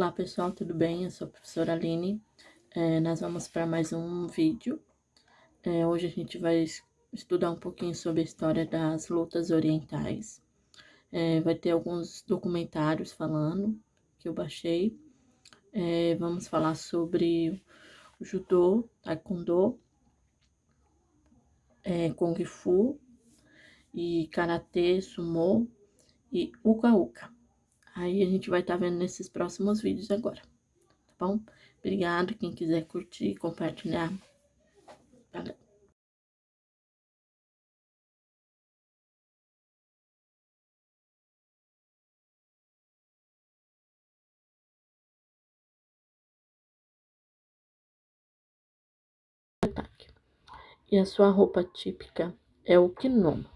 Olá pessoal, tudo bem? Eu sou a professora Aline. Nós vamos para mais um vídeo. Hoje a gente vai estudar um pouquinho sobre a história das lutas orientais. Vai ter alguns documentários falando, que eu baixei. Vamos falar sobre o judô, taekwondo, kung fu, e karatê, sumô e uka-uka. Aí a gente vai estar vendo nesses próximos vídeos agora. Tá bom? Obrigado, quem quiser curtir, compartilhar. Valeu. E a sua roupa típica é o kimono.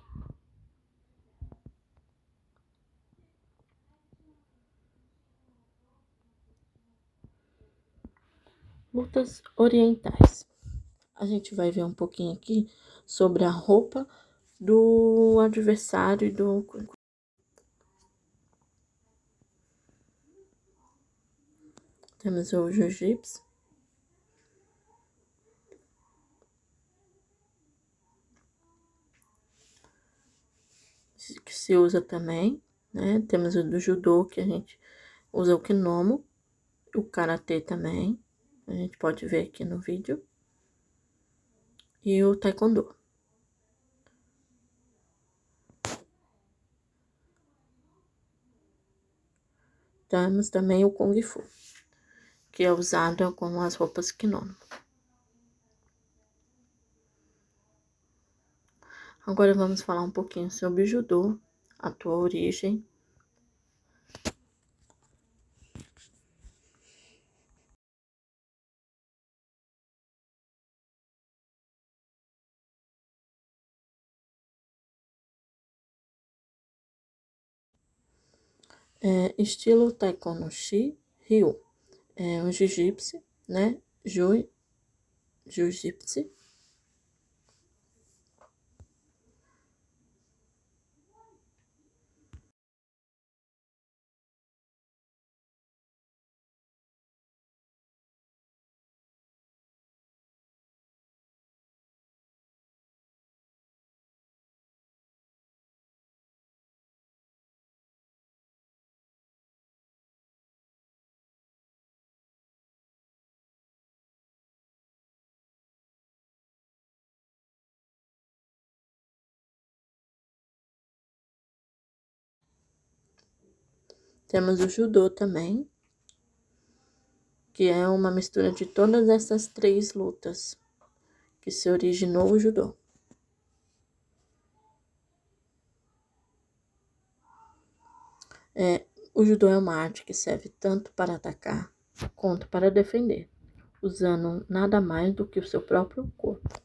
Lutas orientais. A gente vai ver um pouquinho aqui sobre a roupa do adversário e do... Temos o jiu-jitsu, que se usa também, né? Temos o do judô, que a gente usa o kimono, o karatê também, a gente pode ver aqui no vídeo, e o taekwondo. Temos também o kung fu, que é usado com as roupas kimono. Agora vamos falar um pouquinho sobre o judô, a tua origem. Estilo Taekwondo Shi Ryu. É um jiu-jitsu, né? Jiu-jitsu. Temos o judô também, que é uma mistura de todas essas três lutas, que se originou o judô. O judô é uma arte que serve tanto para atacar quanto para defender, usando nada mais do que o seu próprio corpo.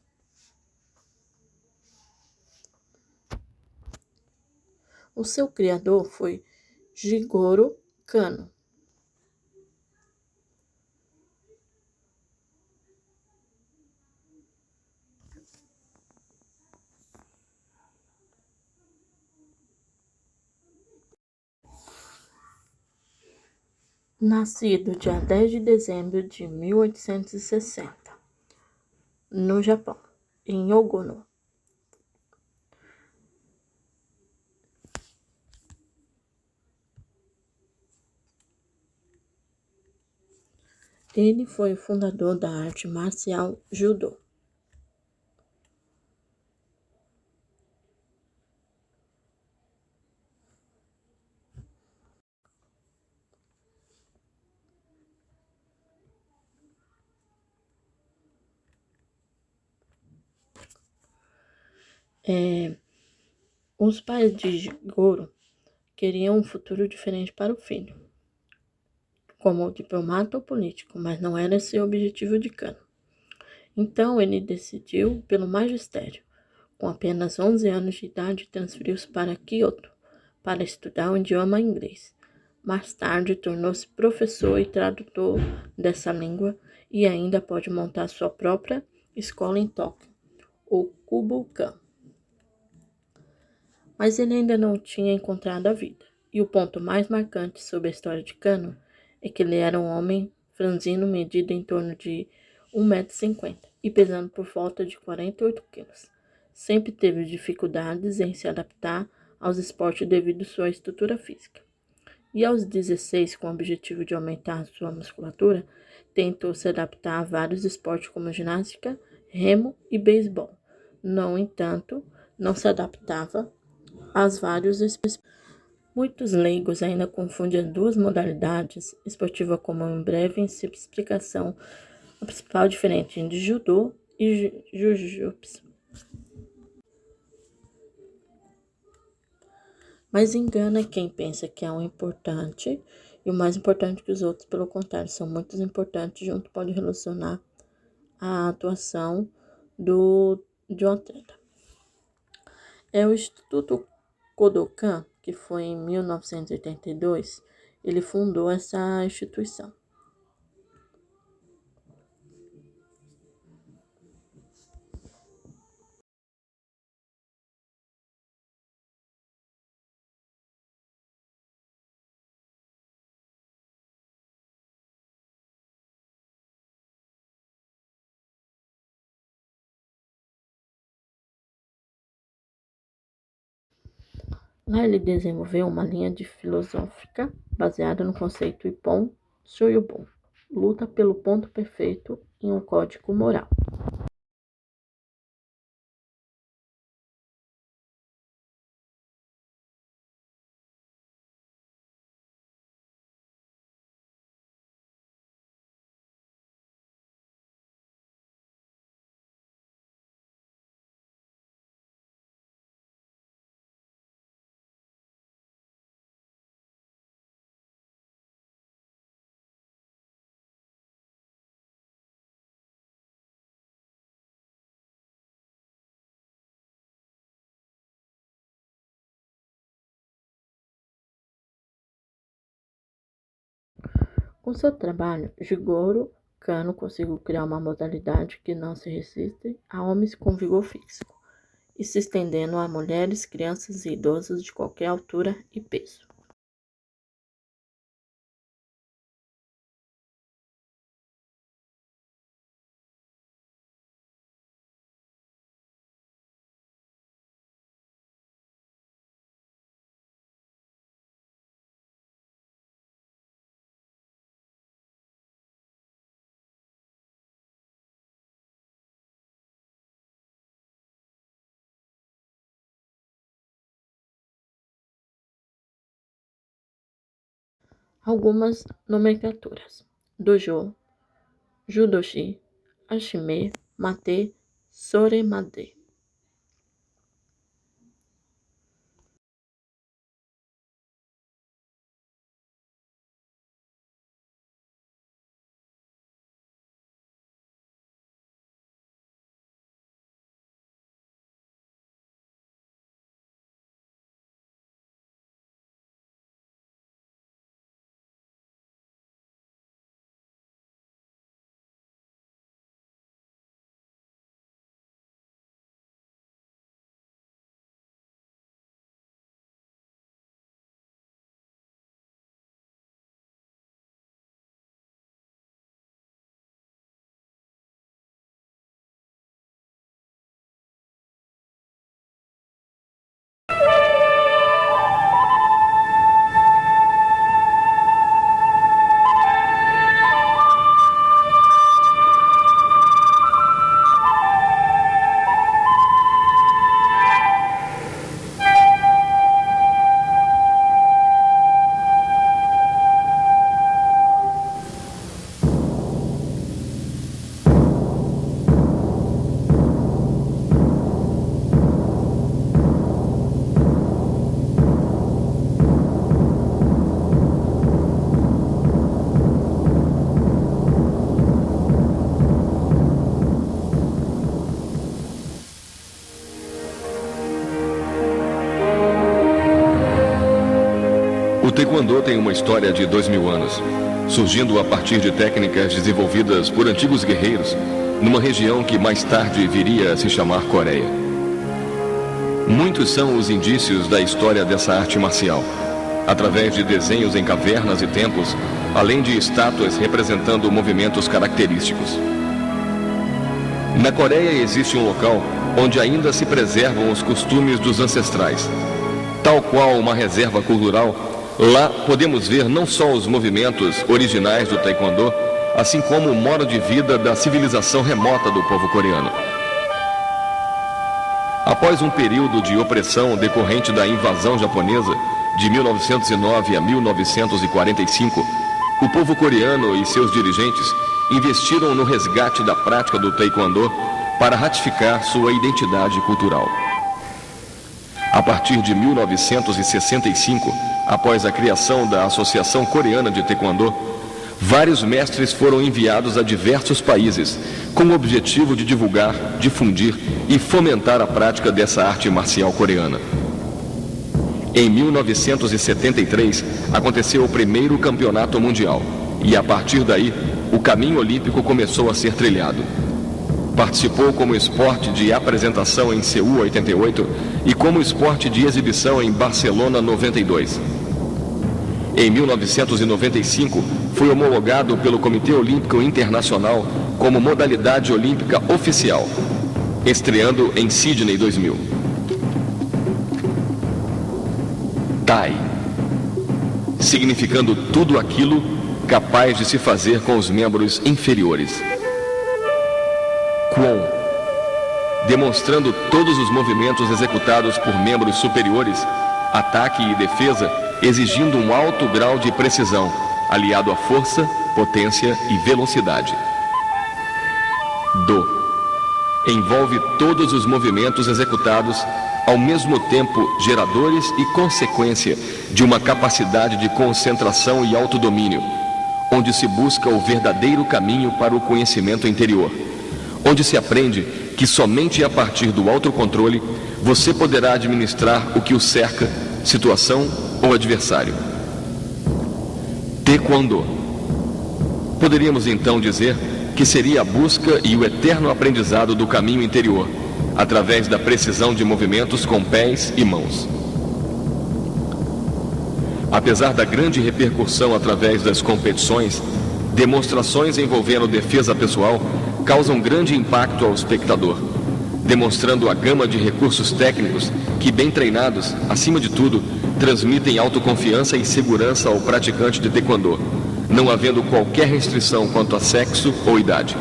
O seu criador foi Jigoro Kano. Nascido dia 10 de dezembro de 1860, no Japão, em Ogono. Ele foi o fundador da arte marcial Judô. Os pais de Jigoro queriam um futuro diferente para o filho, como diplomata ou político, mas não era esse o objetivo de Kano. Então ele decidiu pelo magistério. Com apenas 11 anos de idade, transferiu-se para Kyoto para estudar o idioma inglês. Mais tarde, tornou-se professor e tradutor dessa língua e ainda pode montar sua própria escola em Tóquio, o Kubokan. Mas ele ainda não tinha encontrado a vida. E o ponto mais marcante sobre a história de Kano é que ele era um homem franzino, medido em torno de 1,50 m e pesando por volta de 48 quilos. Sempre teve dificuldades em se adaptar aos esportes devido à sua estrutura física. E aos 16, com o objetivo de aumentar sua musculatura, tentou se adaptar a vários esportes como ginástica, remo e beisebol. No entanto, não se adaptava aos vários esportes. Muitos leigos ainda confundem as duas modalidades esportivas como em breve explicação. A principal diferença entre judô e jiu-jitsu. Mas engana quem pensa que é um importante e o mais importante que os outros, pelo contrário, são muito importantes, junto pode relacionar a atuação de um atleta. É o Instituto Kodokan, que foi em 1982, ele fundou essa instituição. Lá ele desenvolveu uma linha de filosófica baseada no conceito Ippon Shoyubun, luta pelo ponto perfeito em um código moral. Com seu trabalho, Jigoro Kano conseguiu criar uma modalidade que não se resiste a homens com vigor físico e se estendendo a mulheres, crianças e idosos de qualquer altura e peso. Algumas nomenclaturas: Dojo, Judoshi, Ashime, Mate, Soremade. O Taekwondo tem uma história de 2000 anos, surgindo a partir de técnicas desenvolvidas por antigos guerreiros, numa região que mais tarde viria a se chamar Coreia. Muitos são os indícios da história dessa arte marcial. através de desenhos em cavernas e templos, além de estátuas representando movimentos característicos. Na Coreia existe um local onde ainda se preservam os costumes dos ancestrais. Tal qual uma reserva cultural, lá podemos ver não só os movimentos originais do Taekwondo, assim como o modo de vida da civilização remota do povo coreano. Após um período de opressão decorrente da invasão japonesa, de 1909 a 1945, o povo coreano e seus dirigentes investiram no resgate da prática do Taekwondo para ratificar sua identidade cultural. A partir de 1965, após a criação da Associação Coreana de Taekwondo, vários mestres foram enviados a diversos países com o objetivo de divulgar, difundir e fomentar a prática dessa arte marcial coreana. Em 1973, aconteceu o primeiro campeonato mundial e, a partir daí, o caminho olímpico começou a ser trilhado. Participou como esporte de apresentação em Seul 88 e como esporte de exibição em Barcelona 92. Em 1995, foi homologado pelo Comitê Olímpico Internacional como modalidade olímpica oficial, estreando em Sydney 2000. Tai, significando tudo aquilo capaz de se fazer com os membros inferiores. Kwon, demonstrando todos os movimentos executados por membros superiores, ataque e defesa, exigindo um alto grau de precisão, aliado à força, potência e velocidade. Do, envolve todos os movimentos executados, ao mesmo tempo geradores e consequência de uma capacidade de concentração e autodomínio, onde se busca o verdadeiro caminho para o conhecimento interior, onde se aprende que somente a partir do autocontrole você poderá administrar o que o cerca, situação ou adversário. Taekwondo. Poderíamos então dizer que seria a busca e o eterno aprendizado do caminho interior, através da precisão de movimentos com pés e mãos. Apesar da grande repercussão através das competições, demonstrações envolvendo defesa pessoal causam grande impacto ao espectador, demonstrando a gama de recursos técnicos que, bem treinados, acima de tudo, transmitem autoconfiança e segurança ao praticante de Taekwondo, não havendo qualquer restrição quanto a sexo ou idade.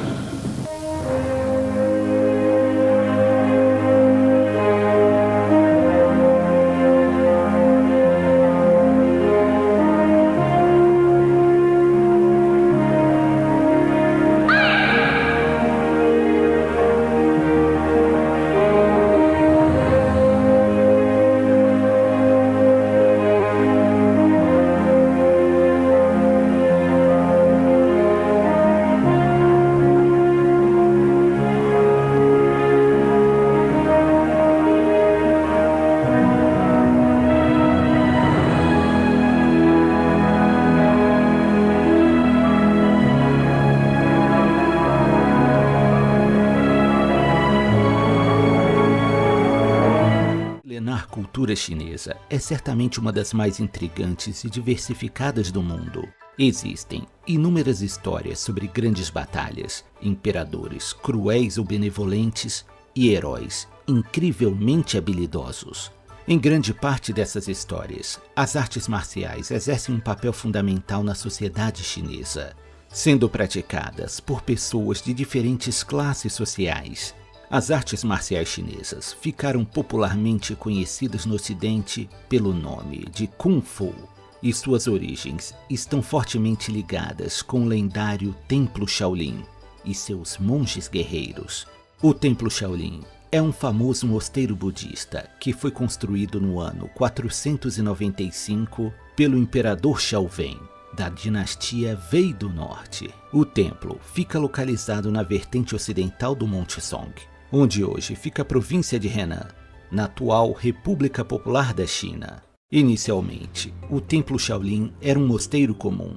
A cultura chinesa é certamente uma das mais intrigantes e diversificadas do mundo. Existem inúmeras histórias sobre grandes batalhas, imperadores cruéis ou benevolentes e heróis incrivelmente habilidosos. Em grande parte dessas histórias, as artes marciais exercem um papel fundamental na sociedade chinesa, sendo praticadas por pessoas de diferentes classes sociais. As artes marciais chinesas ficaram popularmente conhecidas no Ocidente pelo nome de Kung Fu, e suas origens estão fortemente ligadas com o lendário Templo Shaolin e seus monges guerreiros. O Templo Shaolin é um famoso mosteiro budista que foi construído no ano 495 pelo imperador Xiaowen, da dinastia Wei do Norte. O templo fica localizado na vertente ocidental do Monte Song, onde hoje fica a província de Henan, na atual República Popular da China. Inicialmente, o Templo Shaolin era um mosteiro comum,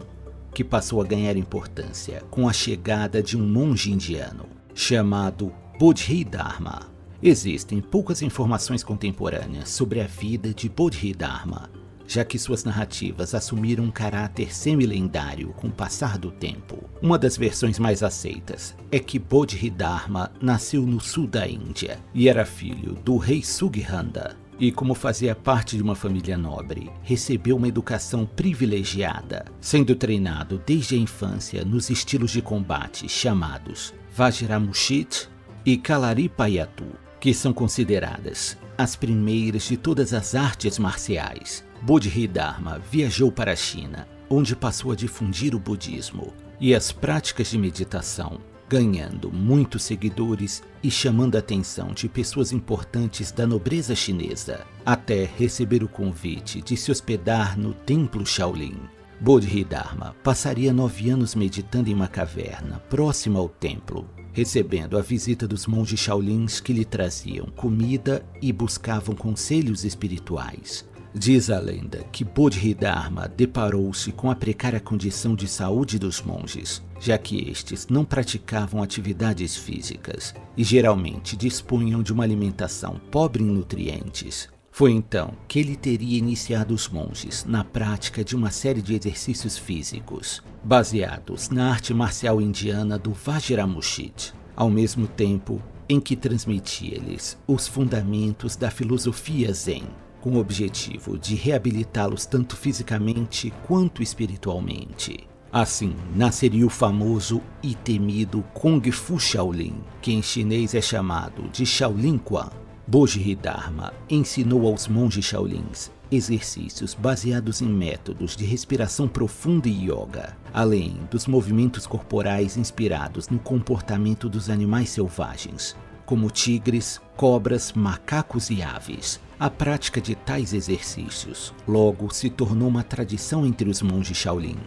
que passou a ganhar importância com a chegada de um monge indiano, chamado Bodhidharma. Existem poucas informações contemporâneas sobre a vida de Bodhidharma, já que suas narrativas assumiram um caráter semi-lendário com o passar do tempo. Uma das versões mais aceitas é que Bodhidharma nasceu no sul da Índia e era filho do rei Sughanda, e como fazia parte de uma família nobre, recebeu uma educação privilegiada, sendo treinado desde a infância nos estilos de combate chamados Vajramushit e Kalaripayattu, que são consideradas as primeiras de todas as artes marciais. Bodhidharma viajou para a China, onde passou a difundir o budismo e as práticas de meditação, ganhando muitos seguidores e chamando a atenção de pessoas importantes da nobreza chinesa, até receber o convite de se hospedar no Templo Shaolin. Bodhidharma passaria 9 anos meditando em uma caverna próxima ao templo, recebendo a visita dos monges Shaolins que lhe traziam comida e buscavam conselhos espirituais. Diz a lenda que Bodhidharma deparou-se com a precária condição de saúde dos monges, já que estes não praticavam atividades físicas e geralmente dispunham de uma alimentação pobre em nutrientes. Foi então que ele teria iniciado os monges na prática de uma série de exercícios físicos, baseados na arte marcial indiana do Vajramushit, ao mesmo tempo em que transmitia-lhes os fundamentos da filosofia Zen, com o objetivo de reabilitá-los tanto fisicamente quanto espiritualmente. Assim, nasceria o famoso e temido Kung Fu Shaolin, que em chinês é chamado de Shaolin Quan. Bodhidharma ensinou aos monges Shaolins exercícios baseados em métodos de respiração profunda e yoga, além dos movimentos corporais inspirados no comportamento dos animais selvagens, como tigres, cobras, macacos e aves. A prática de tais exercícios logo se tornou uma tradição entre os monges Shaolin,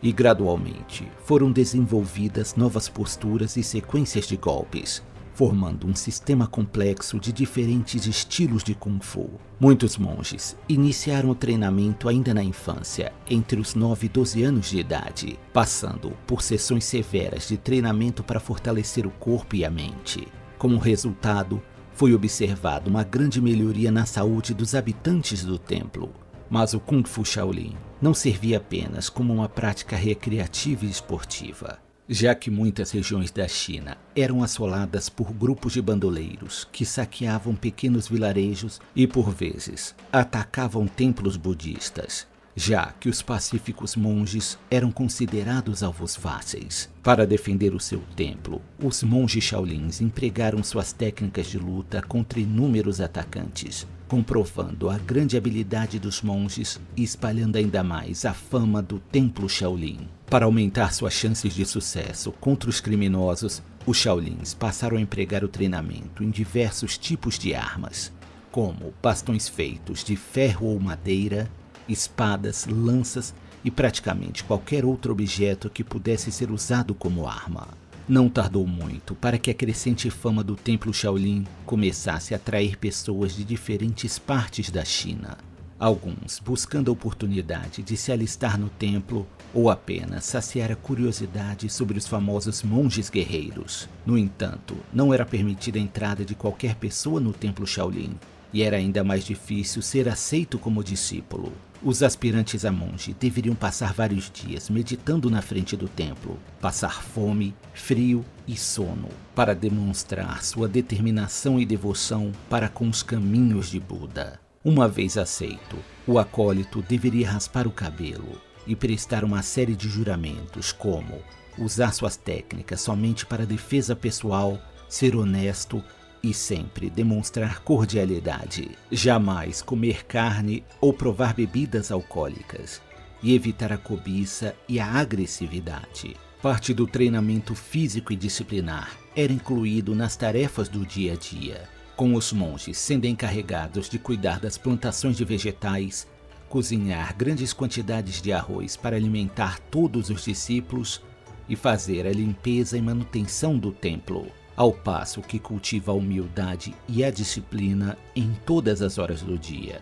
e gradualmente foram desenvolvidas novas posturas e sequências de golpes, formando um sistema complexo de diferentes estilos de Kung Fu. Muitos monges iniciaram o treinamento ainda na infância, entre os 9 e 12 anos de idade, passando por sessões severas de treinamento para fortalecer o corpo e a mente. Como resultado, foi observada uma grande melhoria na saúde dos habitantes do templo. Mas o Kung Fu Shaolin não servia apenas como uma prática recreativa e esportiva, já que muitas regiões da China eram assoladas por grupos de bandoleiros que saqueavam pequenos vilarejos e, por vezes, atacavam templos budistas, já que os pacíficos monges eram considerados alvos fáceis. Para defender o seu templo, os monges Shaolins empregaram suas técnicas de luta contra inúmeros atacantes, comprovando a grande habilidade dos monges e espalhando ainda mais a fama do Templo Shaolin. Para aumentar suas chances de sucesso contra os criminosos, os Shaolins passaram a empregar o treinamento em diversos tipos de armas, como bastões feitos de ferro ou madeira, espadas, lanças e praticamente qualquer outro objeto que pudesse ser usado como arma. Não tardou muito para que a crescente fama do Templo Shaolin começasse a atrair pessoas de diferentes partes da China, alguns buscando a oportunidade de se alistar no templo ou apenas saciar a curiosidade sobre os famosos monges guerreiros. No entanto, não era permitida a entrada de qualquer pessoa no Templo Shaolin, e era ainda mais difícil ser aceito como discípulo. Os aspirantes a monge deveriam passar vários dias meditando na frente do templo, passar fome, frio e sono, para demonstrar sua determinação e devoção para com os caminhos de Buda. Uma vez aceito, o acólito deveria raspar o cabelo e prestar uma série de juramentos como usar suas técnicas somente para defesa pessoal, ser honesto e sempre demonstrar cordialidade, jamais comer carne ou provar bebidas alcoólicas, e evitar a cobiça e a agressividade. Parte do treinamento físico e disciplinar era incluído nas tarefas do dia a dia, com os monges sendo encarregados de cuidar das plantações de vegetais, cozinhar grandes quantidades de arroz para alimentar todos os discípulos e fazer a limpeza e manutenção do templo, ao passo que cultiva a humildade e a disciplina em todas as horas do dia.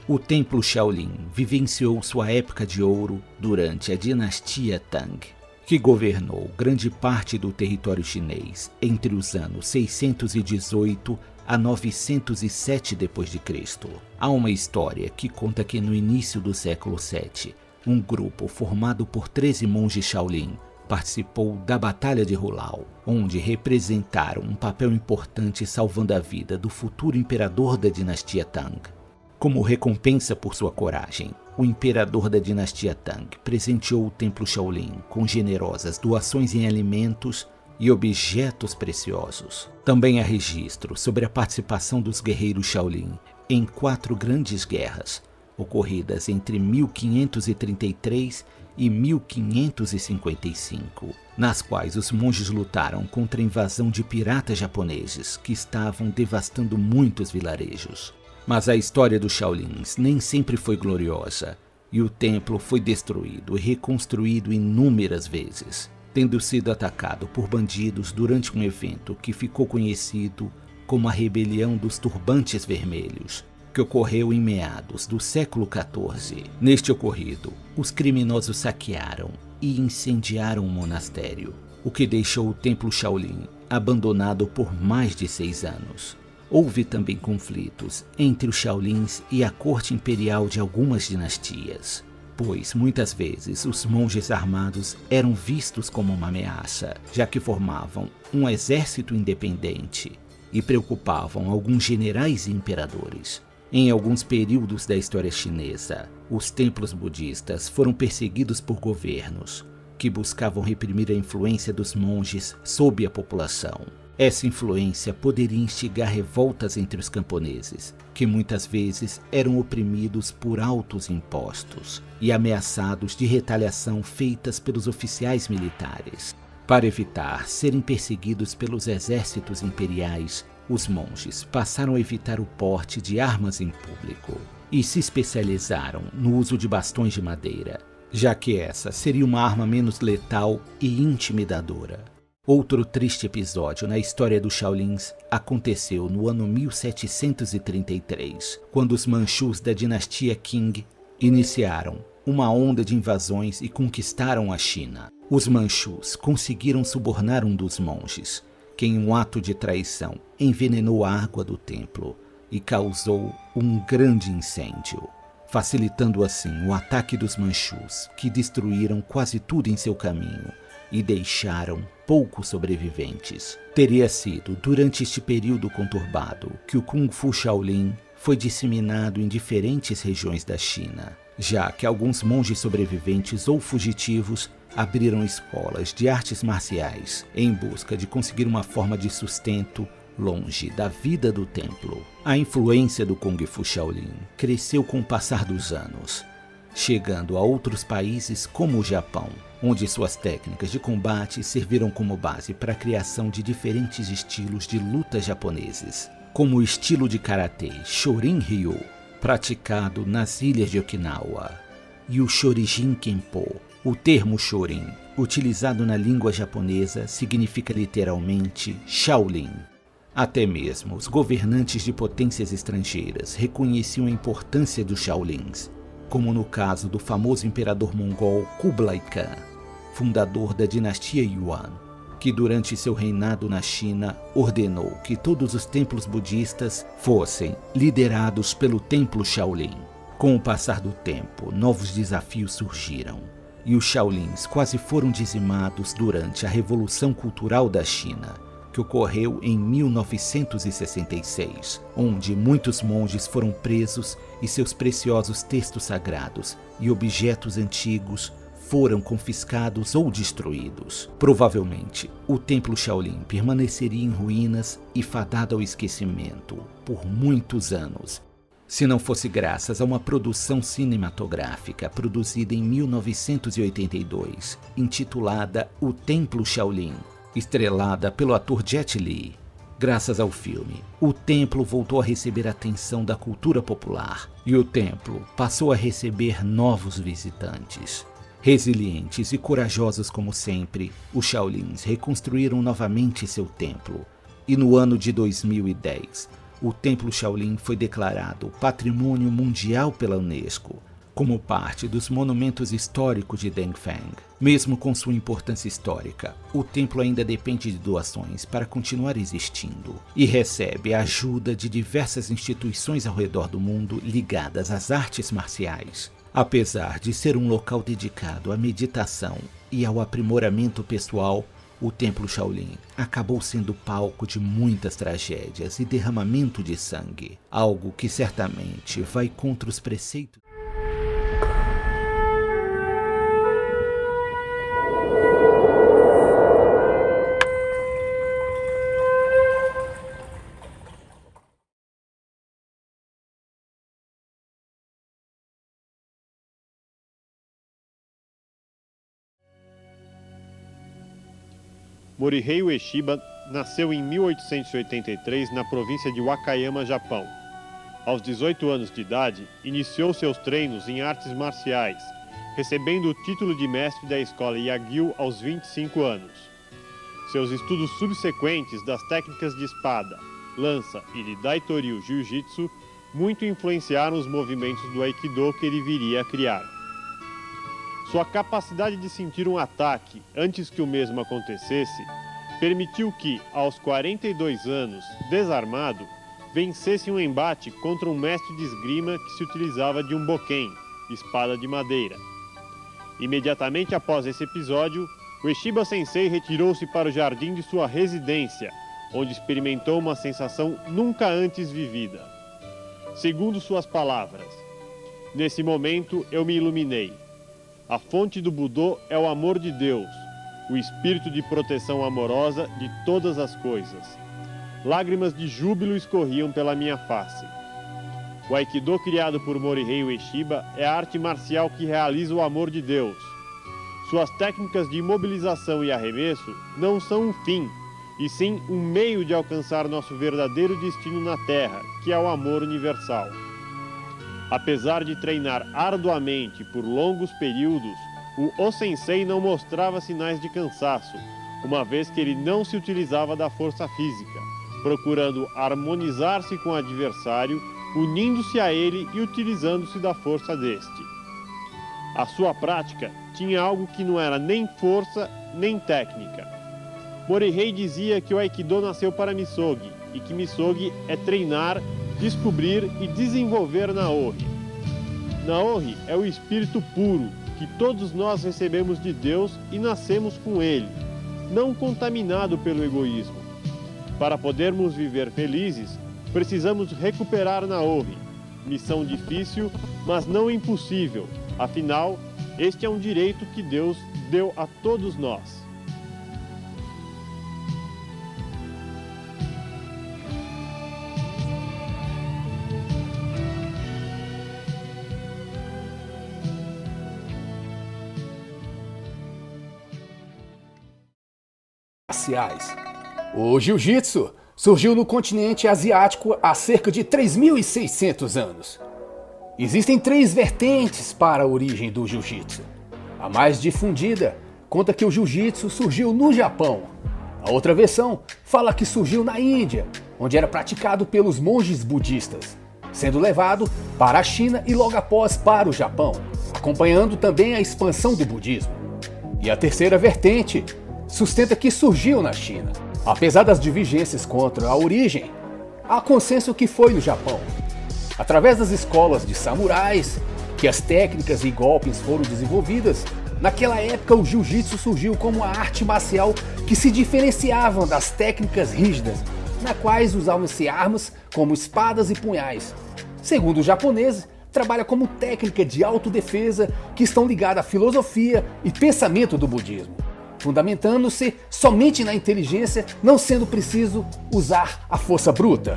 O Templo Shaolin vivenciou sua época de ouro durante a dinastia Tang, que governou grande parte do território chinês entre os anos 618 a 907 d.C. Há uma história que conta que no início do século VII, um grupo formado por 13 monges Shaolin participou da Batalha de Hulao, onde representaram um papel importante salvando a vida do futuro imperador da dinastia Tang. Como recompensa por sua coragem, o imperador da dinastia Tang presenteou o templo Shaolin com generosas doações em alimentos e objetos preciosos. Também há registro sobre a participação dos guerreiros Shaolin em 4 grandes guerras, ocorridas entre 1533 e 1555, nas quais os monges lutaram contra a invasão de piratas japoneses que estavam devastando muitos vilarejos. Mas a história dos Shaolins nem sempre foi gloriosa, e o templo foi destruído e reconstruído inúmeras vezes, tendo sido atacado por bandidos durante um evento que ficou conhecido como a Rebelião dos Turbantes Vermelhos, que ocorreu em meados do século XIV. Neste ocorrido, os criminosos saquearam e incendiaram o monastério, o que deixou o templo Shaolin abandonado por mais de 6 anos. Houve também conflitos entre os Shaolins e a corte imperial de algumas dinastias, pois muitas vezes os monges armados eram vistos como uma ameaça, já que formavam um exército independente e preocupavam alguns generais e imperadores. Em alguns períodos da história chinesa, os templos budistas foram perseguidos por governos que buscavam reprimir a influência dos monges sobre a população. Essa influência poderia instigar revoltas entre os camponeses, que muitas vezes eram oprimidos por altos impostos e ameaçados de retaliação feitas pelos oficiais militares. Para evitar serem perseguidos pelos exércitos imperiais, os monges passaram a evitar o porte de armas em público e se especializaram no uso de bastões de madeira, já que essa seria uma arma menos letal e intimidadora. Outro triste episódio na história dos Shaolins aconteceu no ano 1733, quando os Manchus da dinastia Qing iniciaram uma onda de invasões e conquistaram a China. Os Manchus conseguiram subornar um dos monges, que em um ato de traição envenenou a água do templo e causou um grande incêndio, facilitando assim o ataque dos Manchus, que destruíram quase tudo em seu caminho e deixaram poucos sobreviventes. Teria sido durante este período conturbado que o Kung Fu Shaolin foi disseminado em diferentes regiões da China, já que alguns monges sobreviventes ou fugitivos abriram escolas de artes marciais em busca de conseguir uma forma de sustento longe da vida do templo. A influência do Kung Fu Shaolin cresceu com o passar dos anos, chegando a outros países como o Japão, onde suas técnicas de combate serviram como base para a criação de diferentes estilos de luta japoneses, como o estilo de karatê Shorin-ryu, praticado nas ilhas de Okinawa, e o Shorijin Kenpo. O termo Shorin, utilizado na língua japonesa, significa literalmente Shaolin. Até mesmo os governantes de potências estrangeiras reconheciam a importância dos Shaolins, como no caso do famoso imperador mongol Kublai Khan, fundador da dinastia Yuan, que durante seu reinado na China ordenou que todos os templos budistas fossem liderados pelo templo Shaolin. Com o passar do tempo, novos desafios surgiram, e os Shaolins quase foram dizimados durante a Revolução Cultural da China, que ocorreu em 1966, onde muitos monges foram presos e seus preciosos textos sagrados e objetos antigos foram confiscados ou destruídos. Provavelmente, o templo Shaolin permaneceria em ruínas e fadado ao esquecimento por muitos anos, se não fosse graças a uma produção cinematográfica produzida em 1982, intitulada O Templo Shaolin, estrelada pelo ator Jet Li. Graças ao filme, o templo voltou a receber a atenção da cultura popular e o templo passou a receber novos visitantes. Resilientes e corajosos como sempre, os Shaolins reconstruíram novamente seu templo e no ano de 2010, o Templo Shaolin foi declarado Patrimônio Mundial pela Unesco, como parte dos monumentos históricos de Dengfeng. Mesmo com sua importância histórica, o templo ainda depende de doações para continuar existindo e recebe a ajuda de diversas instituições ao redor do mundo ligadas às artes marciais. Apesar de ser um local dedicado à meditação e ao aprimoramento pessoal, o Templo Shaolin acabou sendo palco de muitas tragédias e derramamento de sangue, algo que certamente vai contra os preceitos. Morihei Ueshiba nasceu em 1883 na província de Wakayama, Japão. Aos 18 anos de idade, iniciou seus treinos em artes marciais, recebendo o título de mestre da escola Yagyu aos 25 anos. Seus estudos subsequentes das técnicas de espada, lança e de Daitoryu Jiu-Jitsu muito influenciaram os movimentos do Aikido que ele viria a criar. Sua capacidade de sentir um ataque antes que o mesmo acontecesse permitiu que, aos 42 anos, desarmado, vencesse um embate contra um mestre de esgrima que se utilizava de um boken, espada de madeira. Imediatamente após esse episódio, Ueshiba Sensei retirou-se para o jardim de sua residência, onde experimentou uma sensação nunca antes vivida. Segundo suas palavras, "Nesse momento eu me iluminei. A fonte do Budô é o amor de Deus, o espírito de proteção amorosa de todas as coisas. Lágrimas de júbilo escorriam pela minha face." O Aikido criado por Morihei Ueshiba é a arte marcial que realiza o amor de Deus. Suas técnicas de imobilização e arremesso não são um fim, e sim um meio de alcançar nosso verdadeiro destino na Terra, que é o amor universal. Apesar de treinar arduamente por longos períodos, o Sensei não mostrava sinais de cansaço, uma vez que ele não se utilizava da força física, procurando harmonizar-se com o adversário, unindo-se a ele e utilizando-se da força deste. A sua prática tinha algo que não era nem força nem técnica. Morihei dizia que o Aikido nasceu para Misogi e que Misogi é treinar, descobrir e desenvolver Naori. Naori é o espírito puro que todos nós recebemos de Deus e nascemos com ele, não contaminado pelo egoísmo. Para podermos viver felizes, precisamos recuperar Naori. Missão difícil, mas não impossível. Afinal, este é um direito que Deus deu a todos nós. O Jiu-Jitsu surgiu no continente asiático há cerca de 3.600 anos. Existem 3 vertentes para a origem do Jiu-Jitsu. A mais difundida conta que o Jiu-Jitsu surgiu no Japão. A outra versão fala que surgiu na Índia, onde era praticado pelos monges budistas, sendo levado para a China e logo após para o Japão, acompanhando também a expansão do budismo. E a terceira vertente sustenta que surgiu na China. Apesar das divergências quanto à origem, há consenso que foi no Japão. Através das escolas de samurais, que as técnicas e golpes foram desenvolvidas, naquela época o Jiu-Jitsu surgiu como uma arte marcial que se diferenciava das técnicas rígidas, na quais usavam-se armas como espadas e punhais. Segundo os japoneses, trabalha como técnica de autodefesa que estão ligadas à filosofia e pensamento do budismo, fundamentando-se somente na inteligência, não sendo preciso usar a força bruta.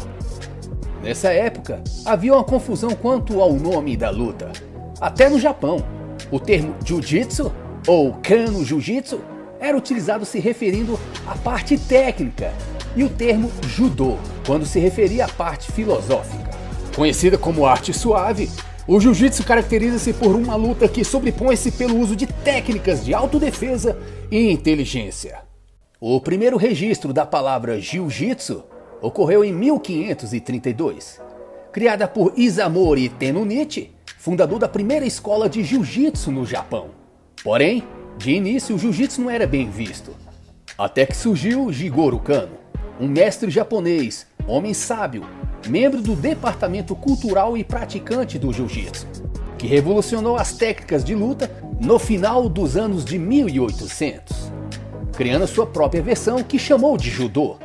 Nessa época, havia uma confusão quanto ao nome da luta. Até no Japão, o termo Jiu-Jitsu ou Kano Jiu-Jitsu era utilizado se referindo à parte técnica e o termo Judô quando se referia à parte filosófica. Conhecida como arte suave, o Jiu-Jitsu caracteriza-se por uma luta que sobrepõe-se pelo uso de técnicas de autodefesa e inteligência. O primeiro registro da palavra Jiu-Jitsu ocorreu em 1532. Criada por Isamori Tenunichi, fundador da primeira escola de jiu-jitsu no Japão. Porém, de início o jiu-jitsu não era bem visto. Até que surgiu Jigoro Kano, um mestre japonês, homem sábio, membro do departamento cultural e praticante do jiu-jitsu, que revolucionou as técnicas de luta no final dos anos de 1800, criando a sua própria versão que chamou de judô,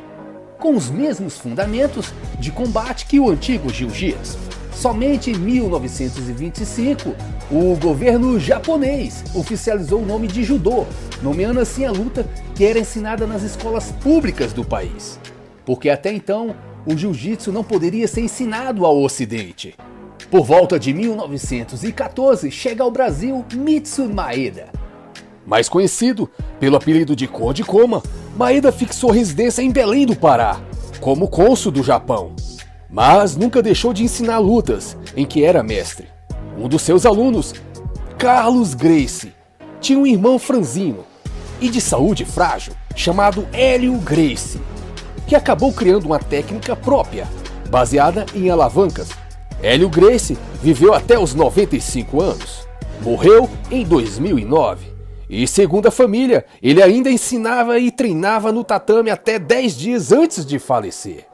com os mesmos fundamentos de combate que o antigo jiu-jitsu. Somente em 1925, o governo japonês oficializou o nome de judô, nomeando assim a luta que era ensinada nas escolas públicas do país, porque até então o jiu-jitsu não poderia ser ensinado ao ocidente. Por volta de 1914, chega ao Brasil Mitsu Maeda. Mais conhecido pelo apelido de Conde Koma, Maeda fixou residência em Belém do Pará, como cônsul do Japão, mas nunca deixou de ensinar lutas em que era mestre. Um dos seus alunos, Carlos Gracie, tinha um irmão franzino e de saúde frágil, chamado Hélio Gracie, que acabou criando uma técnica própria, baseada em alavancas. Hélio Gracie viveu até os 95 anos, morreu em 2009 e, segundo a família, ele ainda ensinava e treinava no tatame até 10 dias antes de falecer.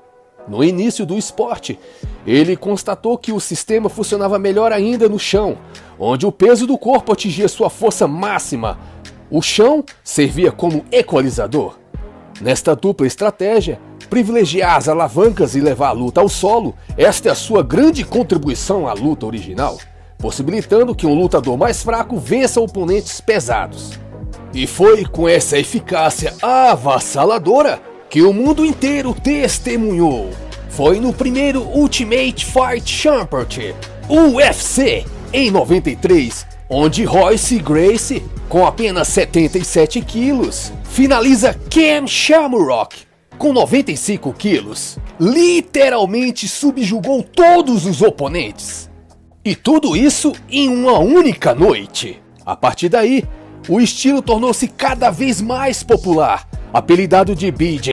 No início do esporte, ele constatou que o sistema funcionava melhor ainda no chão, onde o peso do corpo atingia sua força máxima. O chão servia como equalizador. Nesta dupla estratégia, privilegiar as alavancas e levar a luta ao solo, esta é a sua grande contribuição à luta original, possibilitando que um lutador mais fraco vença oponentes pesados. E foi com essa eficácia avassaladora que o mundo inteiro testemunhou. Foi no primeiro Ultimate Fight Championship, UFC, em 93, onde Royce Gracie, com apenas 77 quilos, finaliza Ken Shamrock, com 95 quilos. Literalmente subjugou todos os oponentes. E tudo isso em uma única noite. A partir daí, o estilo tornou-se cada vez mais popular, apelidado de BJJ.